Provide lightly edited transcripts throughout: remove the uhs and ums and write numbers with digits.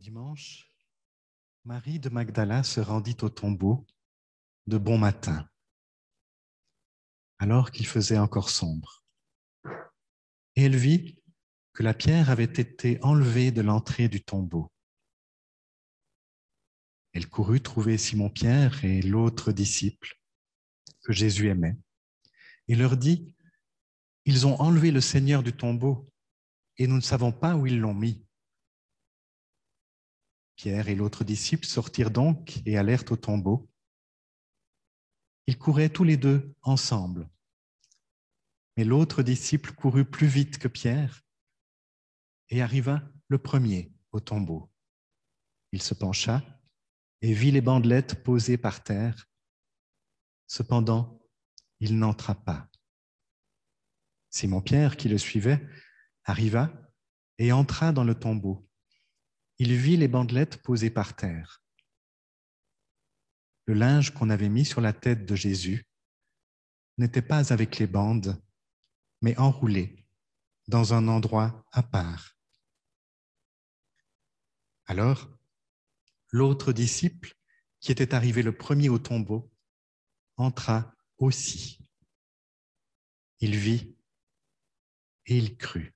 dimanche, Marie de Magdala se rendit au tombeau de bon matin, alors qu'il faisait encore sombre. Et elle vit que la pierre avait été enlevée de l'entrée du tombeau. Elle courut trouver Simon-Pierre et l'autre disciple que Jésus aimait et leur dit : « Ils ont enlevé le Seigneur du tombeau et nous ne savons pas où ils l'ont mis. » Pierre et l'autre disciple sortirent donc et allèrent au tombeau. Ils couraient tous les deux ensemble. Mais l'autre disciple courut plus vite que Pierre et arriva le premier au tombeau. Il se pencha et vit les bandelettes posées par terre. Cependant, il n'entra pas. Simon-Pierre, qui le suivait, arriva et entra dans le tombeau. Il vit les bandelettes posées par terre. Le linge qu'on avait mis sur la tête de Jésus n'était pas avec les bandes, mais enroulé dans un endroit à part. Alors, l'autre disciple, qui était arrivé le premier au tombeau, entra aussi. Il vit et il crut.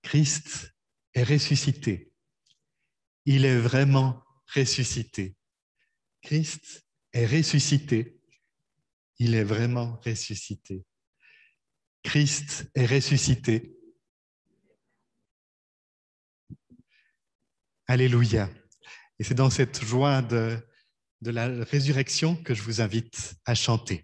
Christ est ressuscité. Il est vraiment ressuscité. Christ est ressuscité. Il est vraiment ressuscité. Christ est ressuscité. Alléluia. Et c'est dans cette joie de la résurrection que je vous invite à chanter.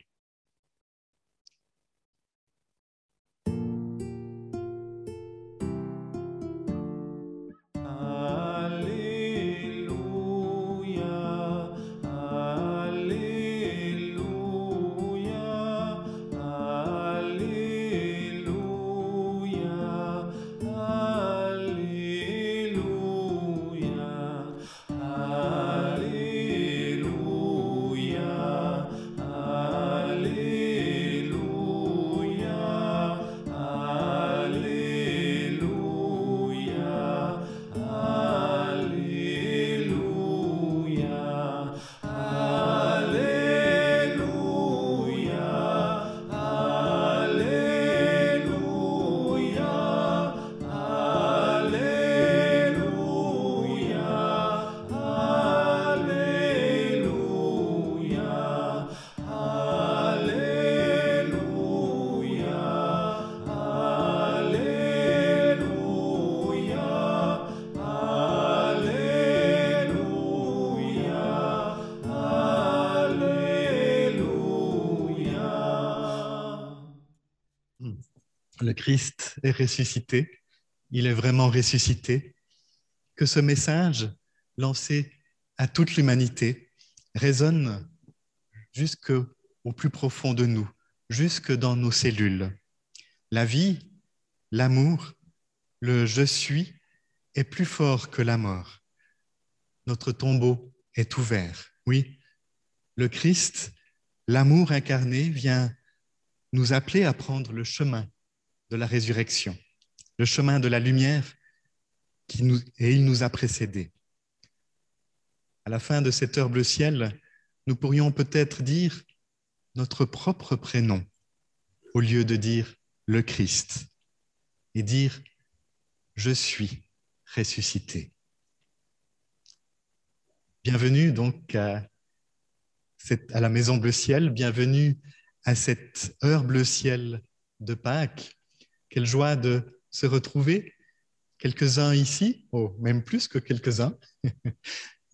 Le Christ est ressuscité, il est vraiment ressuscité. Que ce message lancé à toute l'humanité résonne jusqu'au plus profond de nous, jusque dans nos cellules. La vie, l'amour, le « je suis » est plus fort que la mort. Notre tombeau est ouvert. Oui, le Christ, l'amour incarné, vient nous appeler à prendre le chemin de la résurrection, le chemin de la lumière, et il nous a précédés. À la fin de cette heure bleu ciel, nous pourrions peut-être dire notre propre prénom au lieu de dire le Christ et dire je suis ressuscité. Bienvenue donc à la Maison Bleu Ciel, bienvenue à cette heure bleu ciel de Pâques. Quelle joie de se retrouver, quelques-uns ici, même plus que quelques-uns.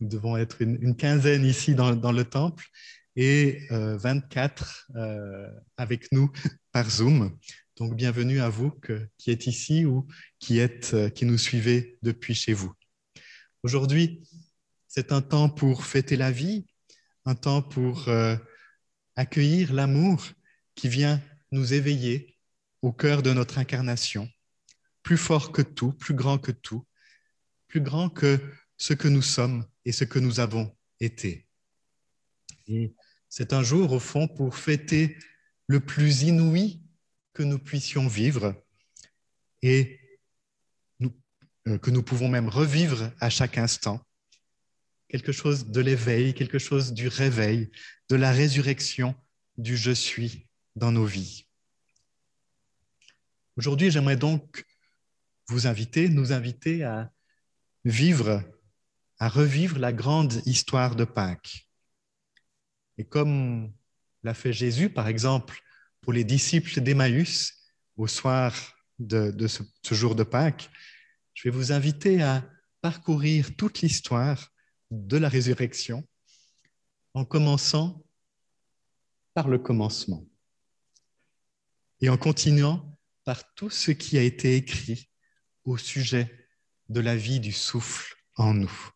Nous devons être une quinzaine ici dans le temple et 24 avec nous par Zoom. Donc bienvenue à vous qui êtes ici ou qui nous suivez depuis chez vous. Aujourd'hui, c'est un temps pour fêter la vie, un temps pour accueillir l'amour qui vient nous éveiller au cœur de notre incarnation, plus fort que tout, plus grand que tout, plus grand que ce que nous sommes et ce que nous avons été. Et c'est un jour, au fond, pour fêter le plus inouï que nous puissions vivre et que nous pouvons même revivre à chaque instant. Quelque chose de l'éveil, quelque chose du réveil, de la résurrection du je suis dans nos vies. Aujourd'hui, j'aimerais donc nous inviter à revivre la grande histoire de Pâques. Et comme l'a fait Jésus, par exemple, pour les disciples d'Emmaüs, au soir de ce jour de Pâques, je vais vous inviter à parcourir toute l'histoire de la résurrection en commençant par le commencement et en continuant par tout ce qui a été écrit au sujet de la vie du souffle en nous.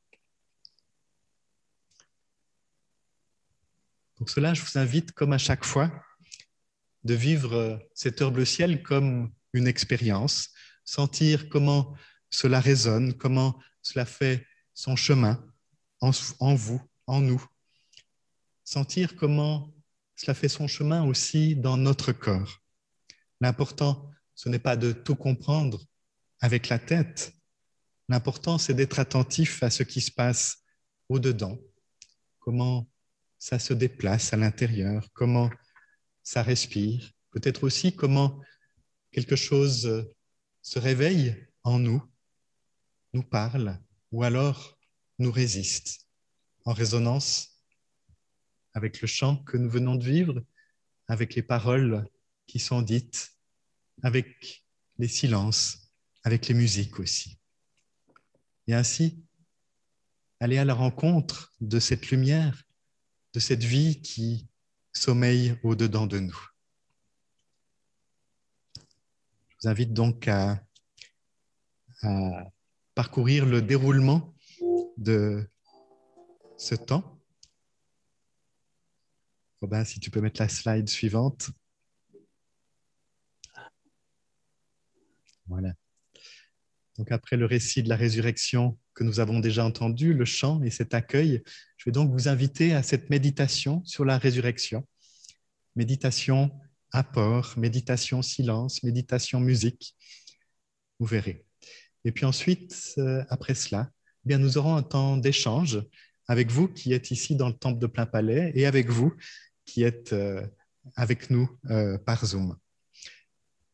Pour cela, je vous invite, comme à chaque fois, de vivre cette heure bleu ciel comme une expérience, sentir comment cela résonne, comment cela fait son chemin en vous, en nous, sentir comment cela fait son chemin aussi dans notre corps. L'important, ce n'est pas de tout comprendre avec la tête, l'important, c'est d'être attentif à ce qui se passe au-dedans, comment ça se déplace à l'intérieur, comment ça respire, peut-être aussi comment quelque chose se réveille en nous, nous parle, ou alors nous résiste, en résonance avec le chant que nous venons de vivre, avec les paroles qui sont dites, avec les silences, avec les musiques aussi. Et ainsi, aller à la rencontre de cette lumière, de cette vie qui sommeille au-dedans de nous. Je vous invite donc à parcourir le déroulement de ce temps. Robin, si tu peux mettre la slide suivante. Voilà. Donc après le récit de la résurrection que nous avons déjà entendu, le chant et cet accueil, je vais donc vous inviter à cette méditation sur la résurrection. Méditation apport, méditation silence, méditation musique. Vous verrez. Et puis ensuite, après cela, eh bien, nous aurons un temps d'échange avec vous qui êtes ici dans le temple de Plein Palais et avec vous qui êtes avec nous par Zoom.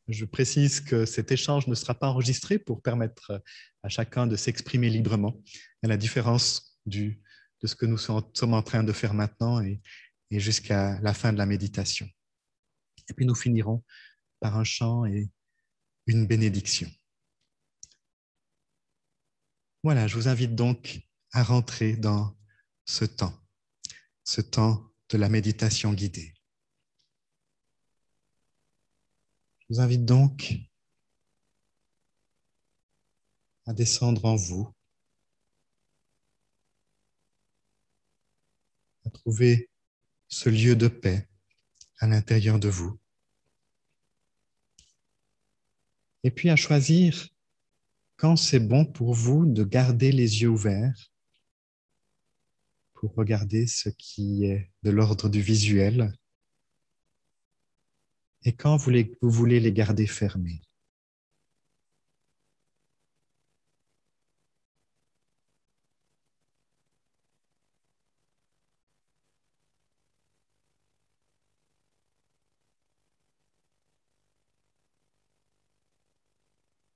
Je précise que cet échange ne sera pas enregistré pour permettre à chacun de s'exprimer librement, à la différence de ce que nous sommes en train de faire maintenant et jusqu'à la fin de la méditation. Et puis nous finirons par un chant et une bénédiction. Voilà, je vous invite donc à rentrer dans ce temps de la méditation guidée. Je vous invite donc à descendre en vous, à trouver ce lieu de paix à l'intérieur de vous. Et puis à choisir quand c'est bon pour vous de garder les yeux ouverts pour regarder ce qui est de l'ordre du visuel et quand vous voulez les garder fermés.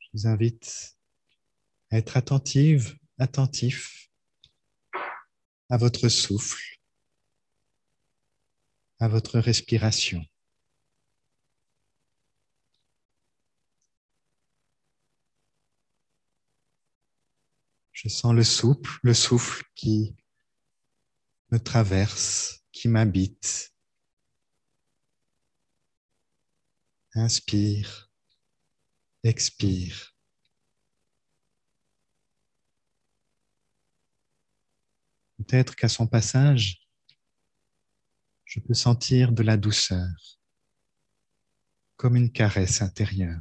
Je vous invite à être attentif à votre souffle, à votre respiration. Je sens le souffle qui me traverse, qui m'habite. Inspire, expire. Peut-être qu'à son passage, je peux sentir de la douceur, comme une caresse intérieure.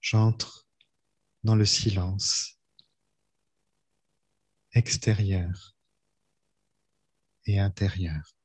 J'entre dans le silence extérieur et intérieur.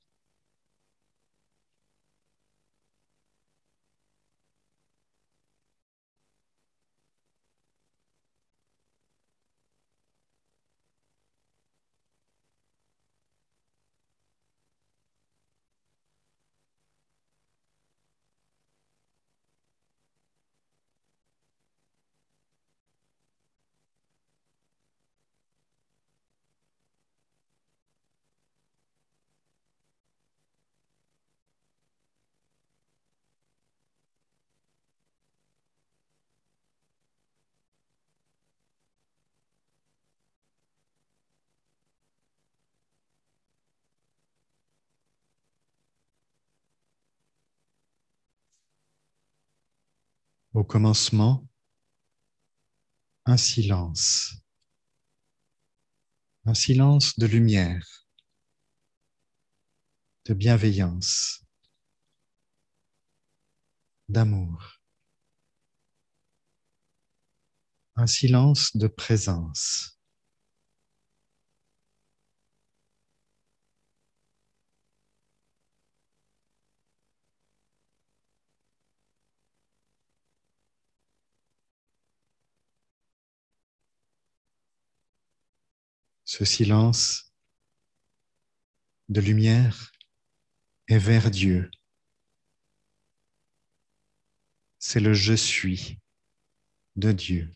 Au commencement, un silence de lumière, de bienveillance, d'amour, un silence de présence. Ce silence de lumière est vers Dieu. C'est le je suis de Dieu.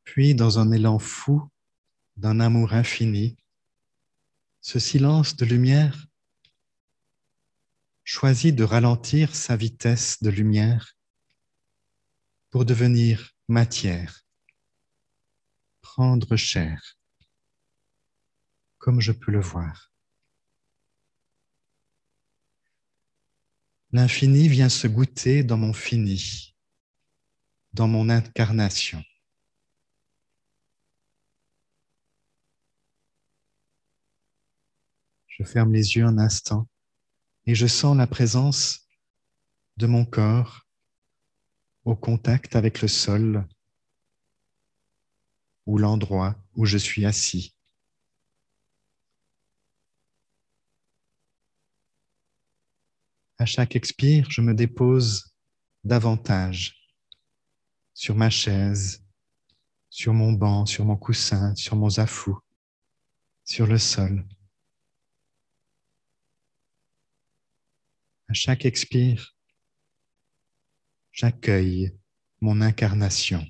Puis, dans un élan fou d'un amour infini, ce silence de lumière choisit de ralentir sa vitesse de lumière pour devenir matière, prendre chair, comme je peux le voir. L'infini vient se goûter dans mon fini, dans mon incarnation. Je ferme les yeux un instant et je sens la présence de mon corps au contact avec le sol ou l'endroit où je suis assis. À chaque expire, je me dépose davantage sur ma chaise, sur mon banc, sur mon coussin, sur mon zafou, sur le sol. À chaque expire, j'accueille mon incarnation.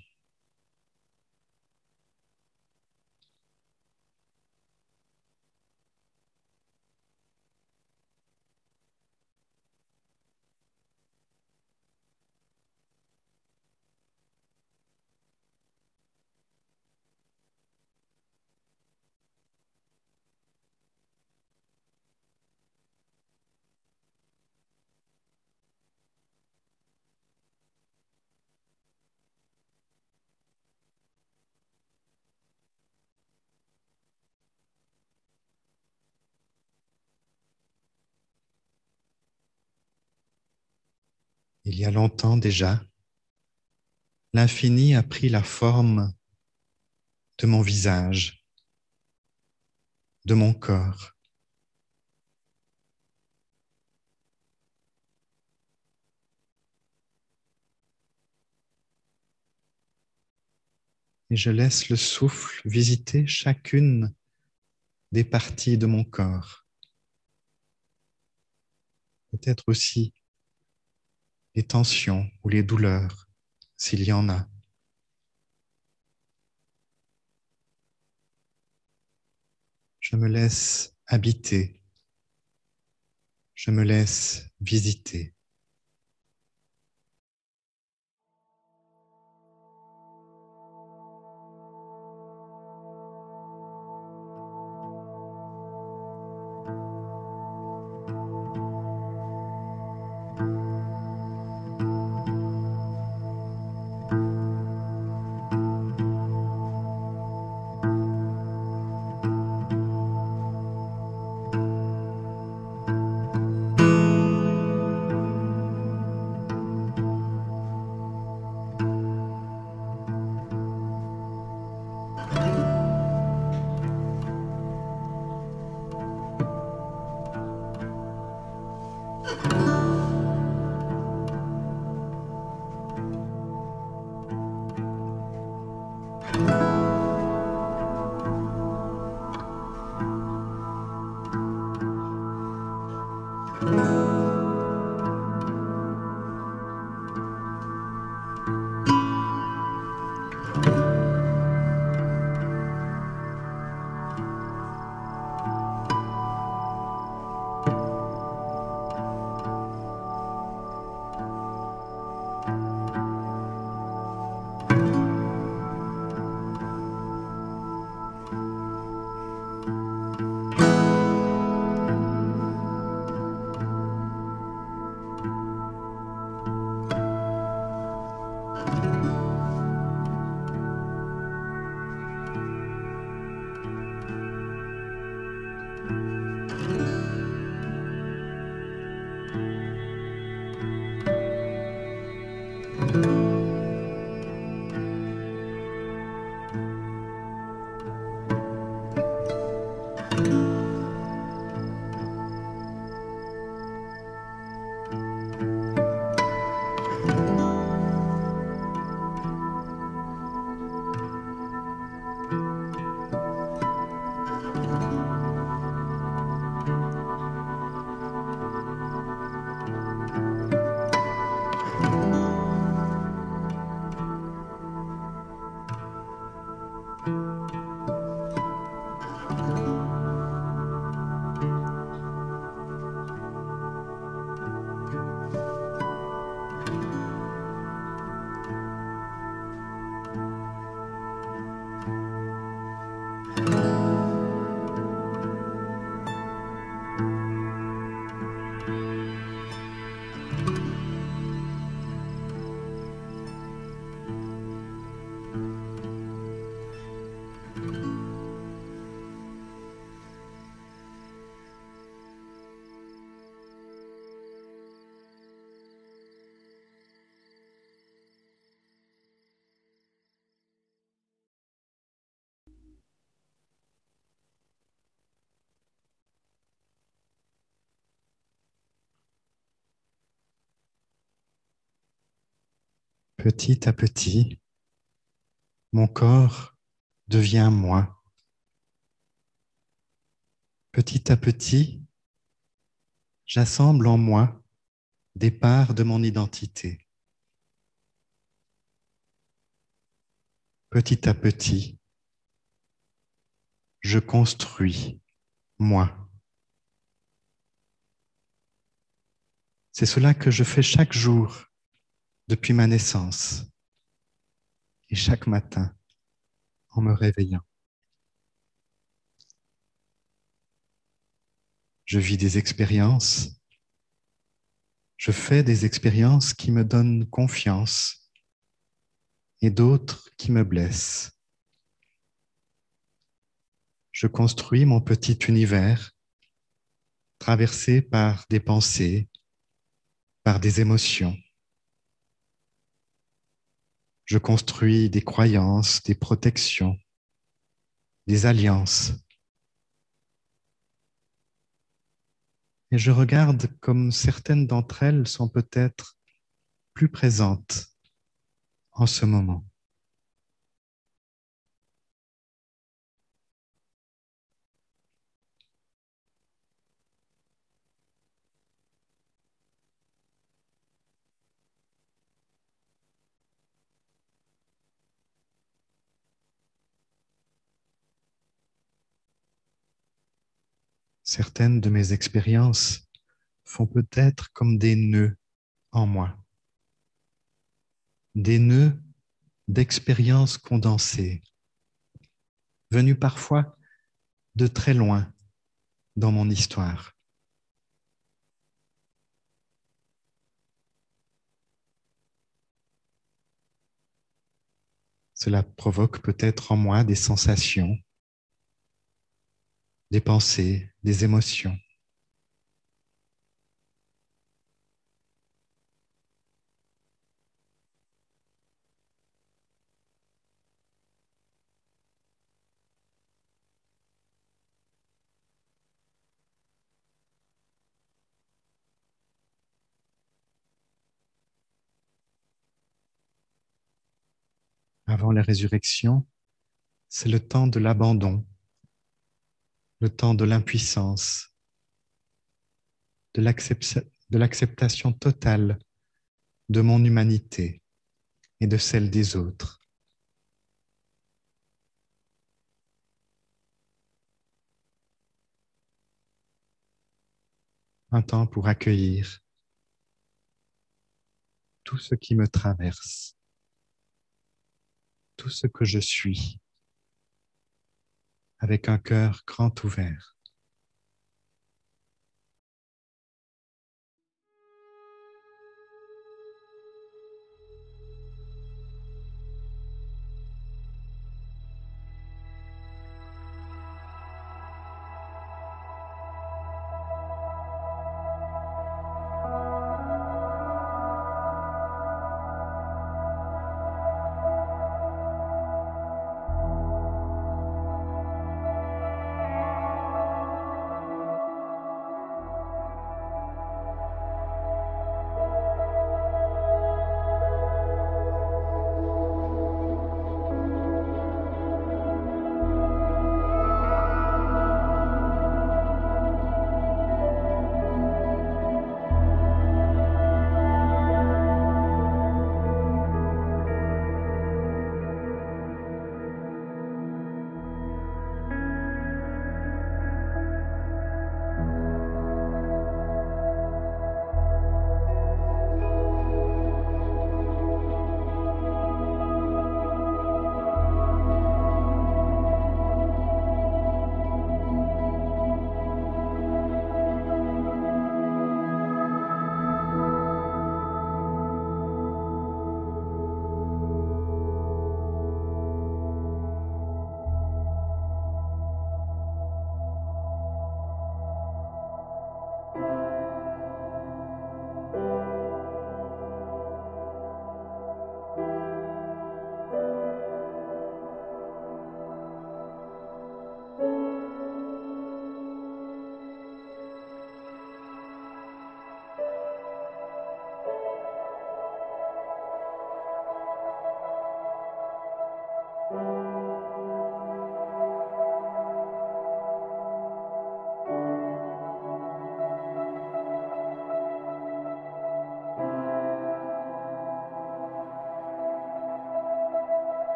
Il y a longtemps déjà, l'infini a pris la forme de mon visage, de mon corps. et je laisse le souffle visiter chacune des parties de mon corps. Peut-être aussi les tensions ou les douleurs, s'il y en a. Je me laisse habiter, je me laisse visiter. Petit à petit, mon corps devient moi. Petit à petit, j'assemble en moi des parts de mon identité. Petit à petit, je construis moi. C'est cela que je fais chaque jour depuis ma naissance et chaque matin en me réveillant. Je vis des expériences, je fais des expériences qui me donnent confiance et d'autres qui me blessent. Je construis mon petit univers traversé par des pensées, par des émotions. Je construis des croyances, des protections, des alliances. Et je regarde comme certaines d'entre elles sont peut-être plus présentes en ce moment. Certaines de mes expériences font peut-être comme des nœuds en moi, des nœuds d'expériences condensées, venus parfois de très loin dans mon histoire. Cela provoque peut-être en moi des sensations, des pensées, des émotions. Avant la résurrection, c'est le temps de l'abandon, le temps de l'impuissance, de l'acceptation totale de mon humanité et de celle des autres. Un temps pour accueillir tout ce qui me traverse, tout ce que je suis, avec un cœur grand ouvert.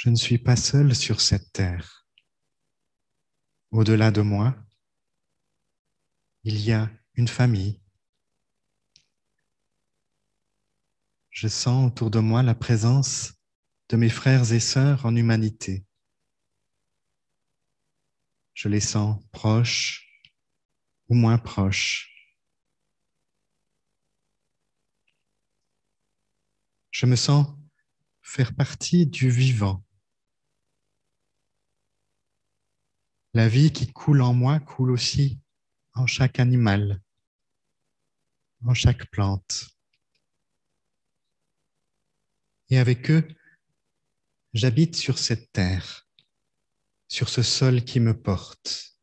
Je ne suis pas seul sur cette terre. Au-delà de moi, il y a une famille. Je sens autour de moi la présence de mes frères et sœurs en humanité. Je les sens proches ou moins proches. Je me sens faire partie du vivant. La vie qui coule en moi coule aussi en chaque animal, en chaque plante. Et avec eux, j'habite sur cette terre, sur ce sol qui me porte.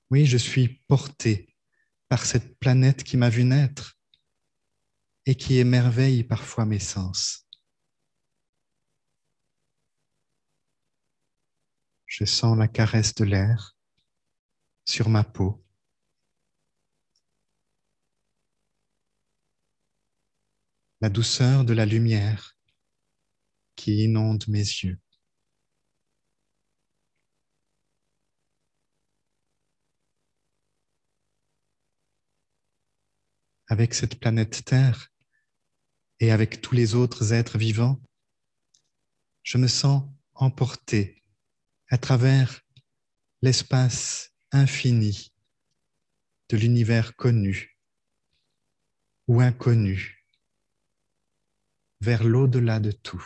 Oui, je suis porté par cette planète qui m'a vu naître et qui émerveille parfois mes sens. Je sens la caresse de l'air sur ma peau. La douceur de la lumière qui inonde mes yeux. Avec cette planète Terre et avec tous les autres êtres vivants, je me sens emporté à travers l'espace infini de l'univers connu ou inconnu, vers l'au-delà de tout.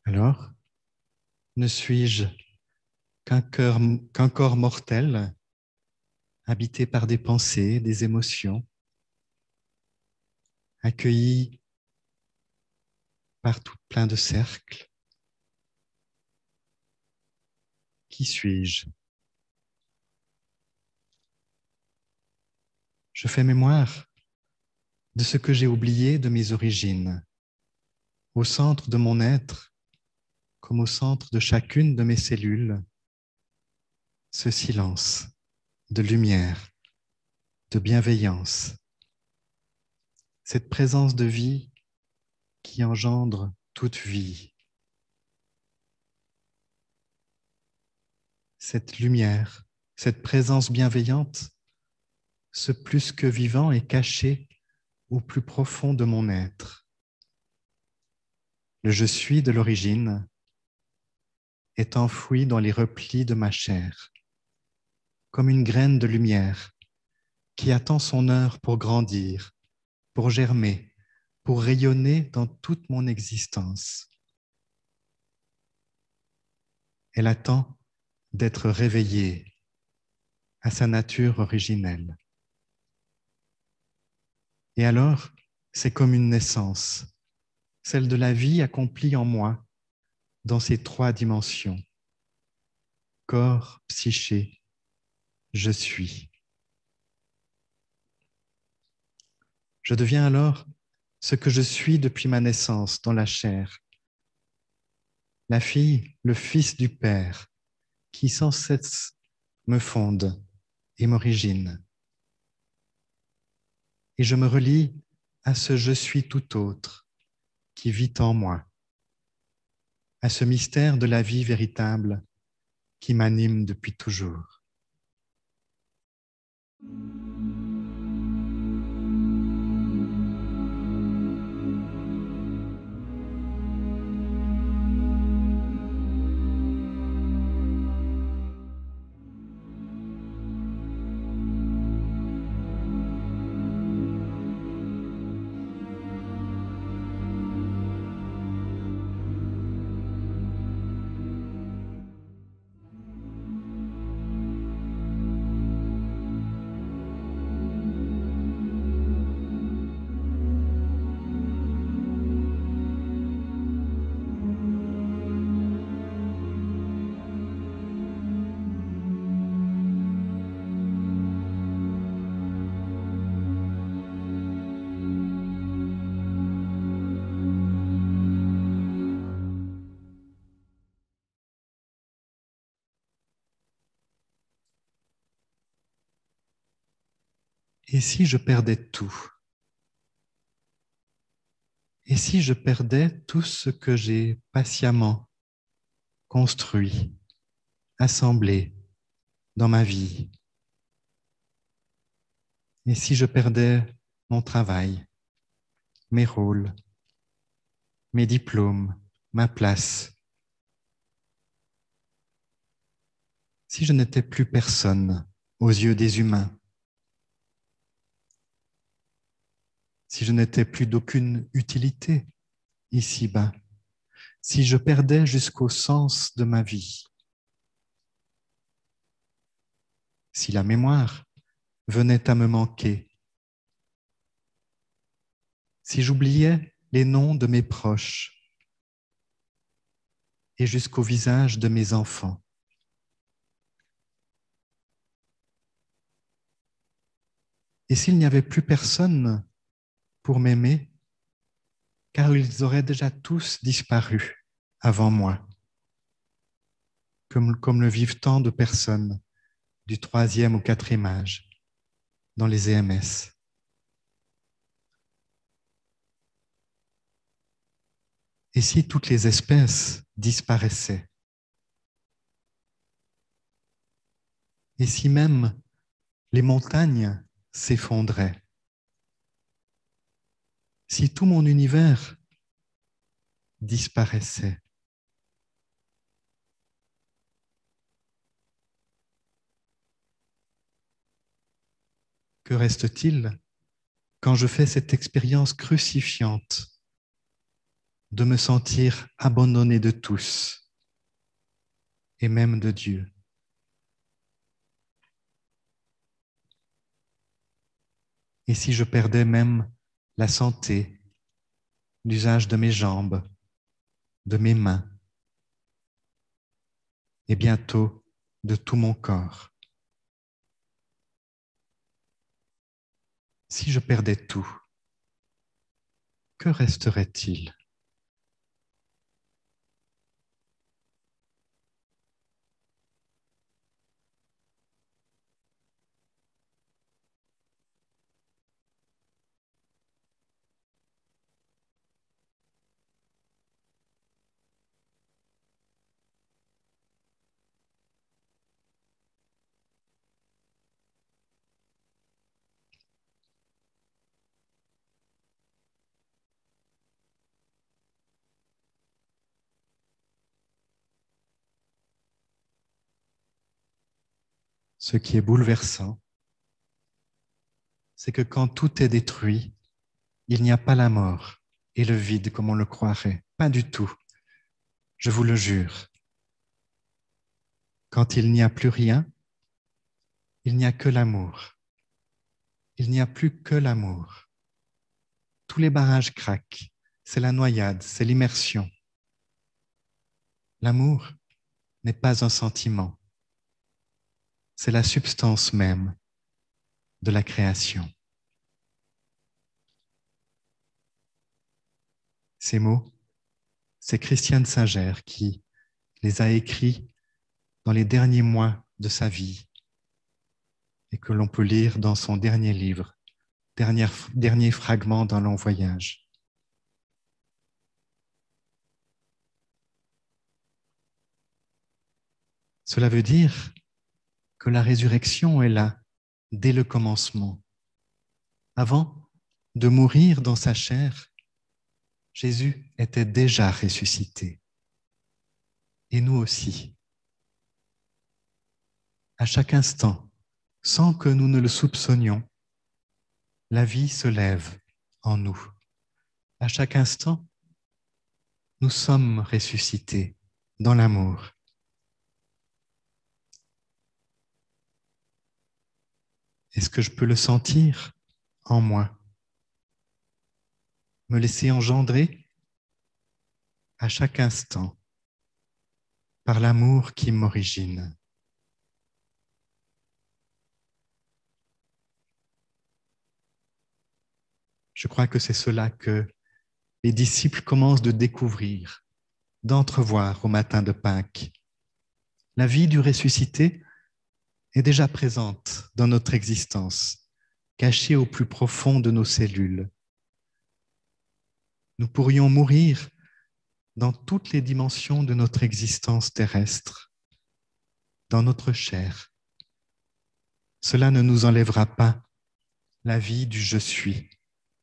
Alors, ne suis-je qu'un corps mortel habité par des pensées, des émotions, accueilli par tout plein de cercles. Qui suis-je? Je fais mémoire de ce que j'ai oublié de mes origines, au centre de mon être, comme au centre de chacune de mes cellules, ce silence de lumière, de bienveillance, cette présence de vie qui engendre toute vie. Cette lumière, cette présence bienveillante, ce plus que vivant est caché au plus profond de mon être. Le je suis de l'origine est enfoui dans les replis de ma chair, comme une graine de lumière qui attend son heure pour grandir, pour germer, pour rayonner dans toute mon existence. Elle attend d'être réveillée à sa nature originelle. Et alors, c'est comme une naissance, celle de la vie accomplie en moi dans ces trois dimensions. Corps, psyché, je suis. Je deviens alors ce que je suis depuis ma naissance dans la chair. La fille, le fils du Père, qui sans cesse me fonde et m'origine. Et je me relie à ce je suis tout autre qui vit en moi, à ce mystère de la vie véritable qui m'anime depuis toujours. Et si je perdais tout? Et si je perdais tout ce que j'ai patiemment construit, assemblé dans ma vie? Et si je perdais mon travail, mes rôles, mes diplômes, ma place? Si je n'étais plus personne aux yeux des humains? Si je n'étais plus d'aucune utilité ici-bas? Si je perdais jusqu'au sens de ma vie? Si la mémoire venait à me manquer? Si j'oubliais les noms de mes proches et jusqu'au visage de mes enfants? Et s'il n'y avait plus personne pour m'aimer, car ils auraient déjà tous disparu avant moi, comme le vivent tant de personnes du 3e au 4e âge dans les EMS. Et si toutes les espèces disparaissaient? Et si même les montagnes s'effondraient? Si tout mon univers disparaissait? Que reste-t-il quand je fais cette expérience crucifiante de me sentir abandonné de tous et même de Dieu? Et si je perdais même la santé, l'usage de mes jambes, de mes mains, et bientôt de tout mon corps? Si je perdais tout, que resterait-il? Ce qui est bouleversant, c'est que quand tout est détruit, il n'y a pas la mort et le vide comme on le croirait. Pas du tout, je vous le jure. Quand il n'y a plus rien, il n'y a que l'amour. Il n'y a plus que l'amour. Tous les barrages craquent. C'est la noyade, c'est l'immersion. L'amour n'est pas un sentiment. C'est la substance même de la création. Ces mots, c'est Christiane Singer qui les a écrits dans les derniers mois de sa vie et que l'on peut lire dans son dernier livre, dernier fragment d'un long voyage. Cela veut dire que la résurrection est là dès le commencement. Avant de mourir dans sa chair, Jésus était déjà ressuscité. Et nous aussi. À chaque instant, sans que nous ne le soupçonnions, la vie se lève en nous. À chaque instant, nous sommes ressuscités dans l'amour. Est-ce que je peux le sentir en moi? Me laisser engendrer à chaque instant par l'amour qui m'origine. Je crois que c'est cela que les disciples commencent de découvrir, d'entrevoir au matin de Pâques. La vie du ressuscité est déjà présente dans notre existence, cachée au plus profond de nos cellules. Nous pourrions mourir dans toutes les dimensions de notre existence terrestre, dans notre chair. Cela ne nous enlèvera pas la vie du je suis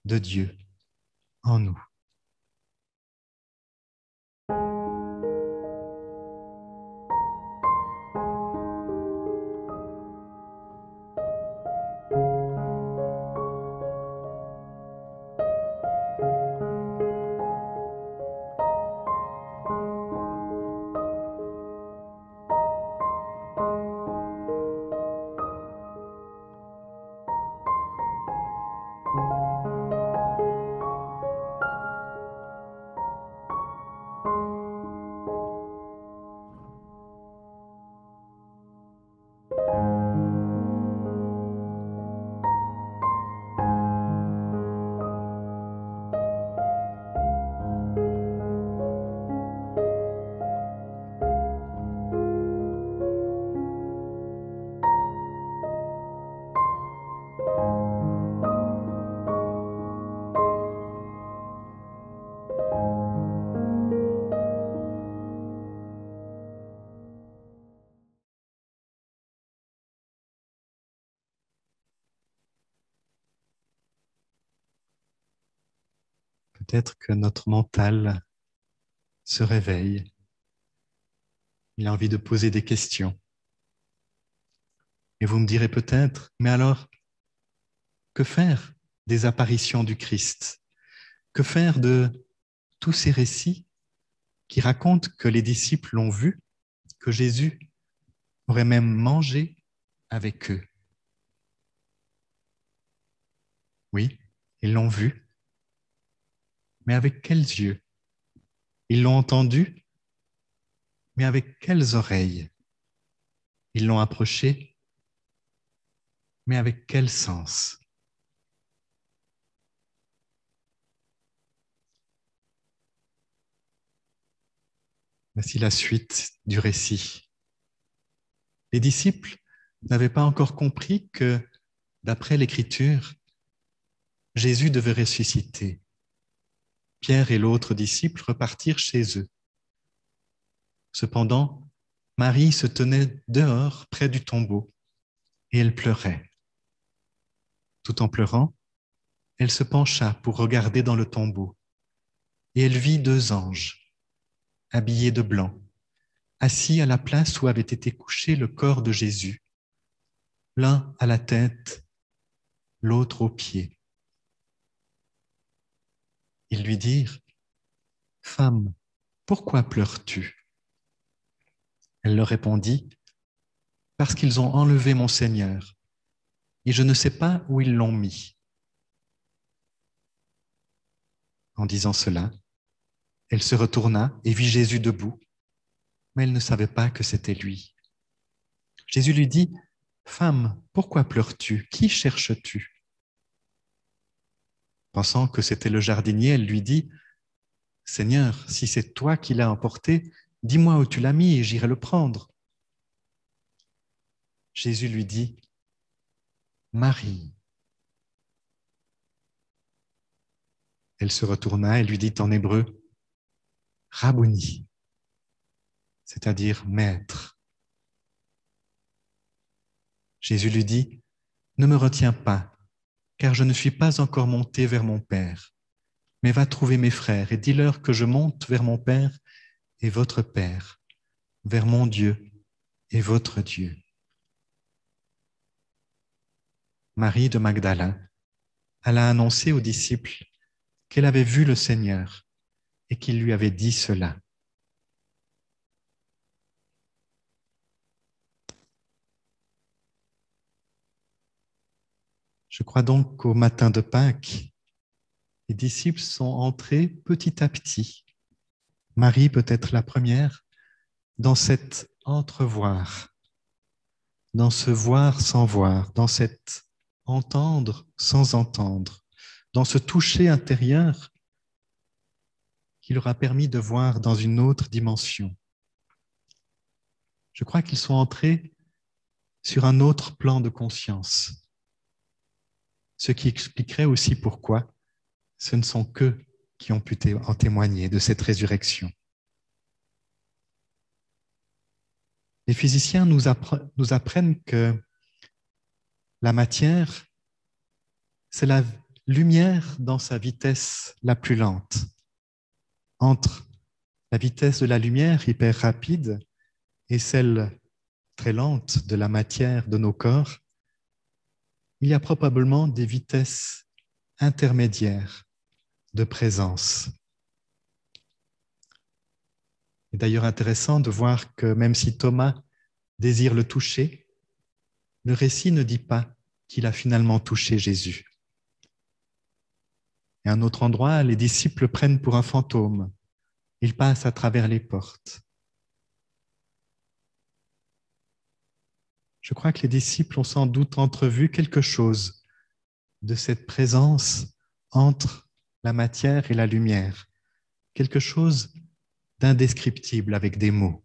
de Dieu en nous. Peut-être que notre mental se réveille. Il a envie de poser des questions. Et vous me direz peut-être, mais alors, que faire des apparitions du Christ? Que faire de tous ces récits qui racontent que les disciples l'ont vu, que Jésus aurait même mangé avec eux? Oui, ils l'ont vu, mais avec quels yeux? Ils l'ont entendu, mais avec quelles oreilles? Ils l'ont approché, mais avec quel sens? Voici la suite du récit. Les disciples n'avaient pas encore compris que, d'après l'Écriture, Jésus devait ressusciter. Pierre et l'autre disciple repartirent chez eux. Cependant, Marie se tenait dehors près du tombeau et elle pleurait. Tout en pleurant, elle se pencha pour regarder dans le tombeau et elle vit deux anges, habillés de blanc, assis à la place où avait été couché le corps de Jésus, l'un à la tête, l'autre aux pieds. Ils lui dirent, « Femme, pourquoi pleures-tu » Elle leur répondit, « Parce qu'ils ont enlevé mon Seigneur, et je ne sais pas où ils l'ont mis. » En disant cela, elle se retourna et vit Jésus debout, mais elle ne savait pas que c'était lui. Jésus lui dit, « Femme, pourquoi pleures-tu? Qui cherches-tu » Pensant que c'était le jardinier, elle lui dit, « Seigneur, si c'est toi qui l'as emporté, dis-moi où tu l'as mis et j'irai le prendre. » Jésus lui dit, « Marie. » Elle se retourna et lui dit en hébreu, « Rabboni », c'est-à-dire maître. Jésus lui dit, « Ne me retiens pas, car je ne suis pas encore monté vers mon Père, mais va trouver mes frères et dis-leur que je monte vers mon Père et votre Père, vers mon Dieu et votre Dieu. » Marie de Magdala alla annoncer aux disciples qu'elle avait vu le Seigneur et qu'il lui avait dit cela. Je crois donc qu'au matin de Pâques, les disciples sont entrés petit à petit, Marie peut-être la première, dans cet entrevoir, dans ce voir sans voir, dans cet entendre sans entendre, dans ce toucher intérieur qui leur a permis de voir dans une autre dimension. Je crois qu'ils sont entrés sur un autre plan de conscience, ce qui expliquerait aussi pourquoi ce ne sont qu'eux qui ont pu en témoigner de cette résurrection. Les physiciens nous apprennent que la matière, c'est la lumière dans sa vitesse la plus lente. Entre la vitesse de la lumière hyper rapide et celle très lente de la matière de nos corps, il y a probablement des vitesses intermédiaires de présence. C'est d'ailleurs intéressant de voir que même si Thomas désire le toucher, le récit ne dit pas qu'il a finalement touché Jésus. Et à un autre endroit, les disciples le prennent pour un fantôme. Il passe à travers les portes. Je crois que les disciples ont sans doute entrevu quelque chose de cette présence entre la matière et la lumière, quelque chose d'indescriptible avec des mots.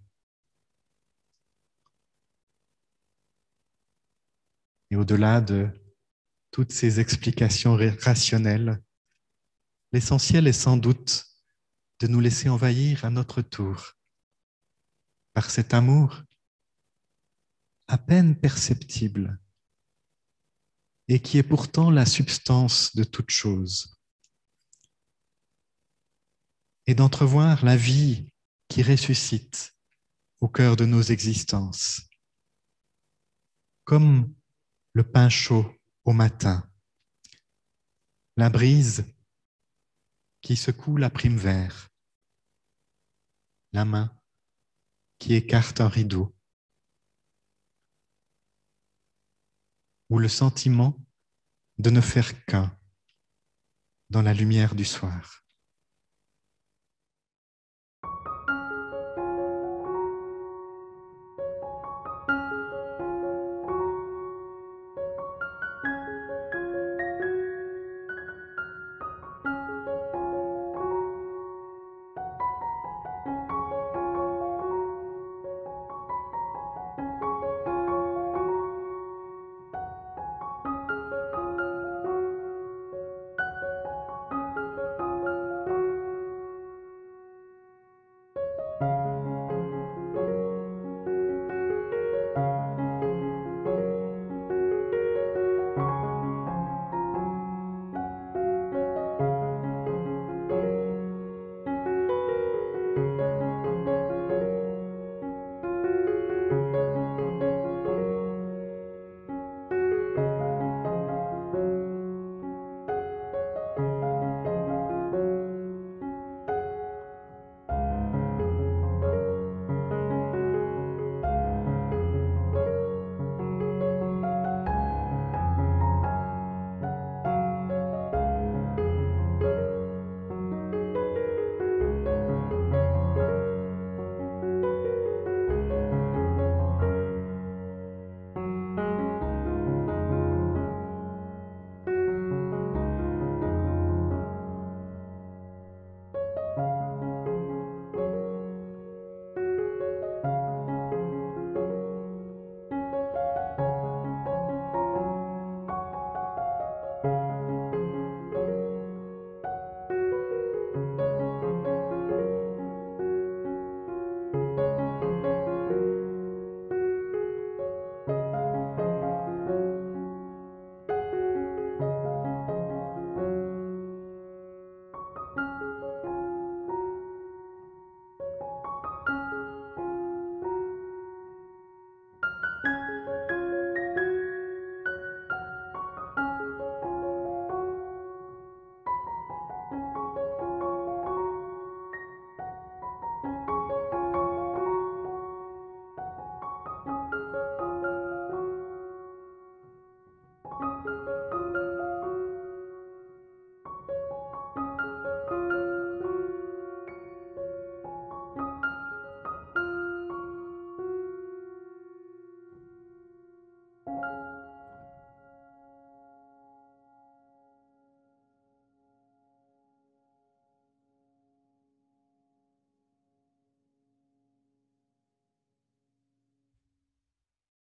Et au-delà de toutes ces explications rationnelles, l'essentiel est sans doute de nous laisser envahir à notre tour par cet amour à peine perceptible et qui est pourtant la substance de toute chose. Et d'entrevoir la vie qui ressuscite au cœur de nos existences, comme le pain chaud au matin, la brise qui secoue la prime vert, la main qui écarte un rideau, ou le sentiment de ne faire qu'un dans la lumière du soir.